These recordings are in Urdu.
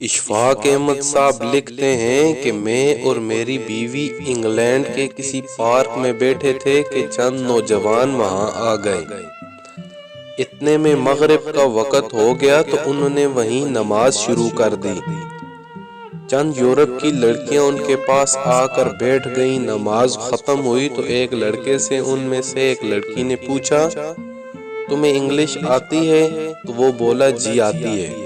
اشفاق احمد صاحب لکھتے ہیں کہ میں اور میری بیوی انگلینڈ کے کسی پارک میں بیٹھے تھے کہ چند نوجوان وہاں آ گئے۔ اتنے میں مغرب کا وقت ہو گیا تو انہوں نے وہیں نماز شروع کر دی۔ چند یورپ کی لڑکیاں ان کے پاس آ کر بیٹھ گئیں۔ نماز ختم ہوئی تو ایک لڑکے سے ان میں سے ایک لڑکی نے پوچھا، تمہیں انگلش آتی ہے؟ تو وہ بولا، جی آتی ہے۔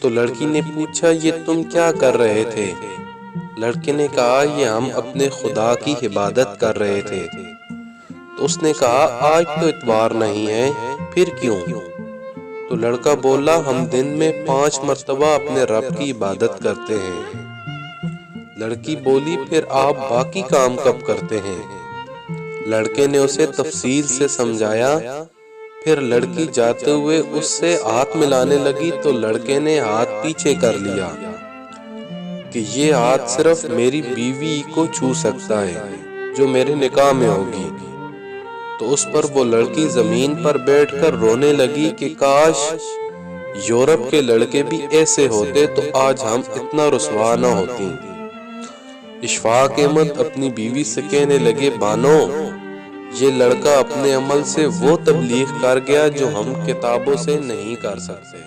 تو لڑکی نے پوچھا، یہ تم کیا کر رہے تھے؟ لڑکے نے کہا، یہ ہم اپنے خدا کی عبادت کر رہے تھے۔ تو اس نے کہا، آج تو اتوار نہیں ہے، پھر کیوں؟ تو لڑکا بولا، ہم دن میں 5 مرتبہ اپنے رب کی عبادت کرتے ہیں۔ لڑکی بولی، پھر آپ باقی کام کب کرتے ہیں؟ لڑکے نے اسے تفصیل سے سمجھایا۔ پھر لڑکی جاتے ہوئے اس سے ہاتھ ملانے لگی تو لڑکے نے ہاتھ پیچھے کر لیا کہ یہ ہاتھ صرف میری بیوی کو چھو سکتا ہے جو میرے نکاح میں ہوگی۔ تو اس پر وہ لڑکی زمین پر بیٹھ کر رونے لگی کہ کاش یورپ کے لڑکے بھی ایسے ہوتے تو آج ہم اتنا رسوا نہ ہوتی۔ اشفاق احمد اپنی بیوی سے کہنے لگے، بانو، یہ لڑکا اپنے عمل سے وہ تبلیغ کر گیا جو ہم کتابوں سے نہیں کر سکتے۔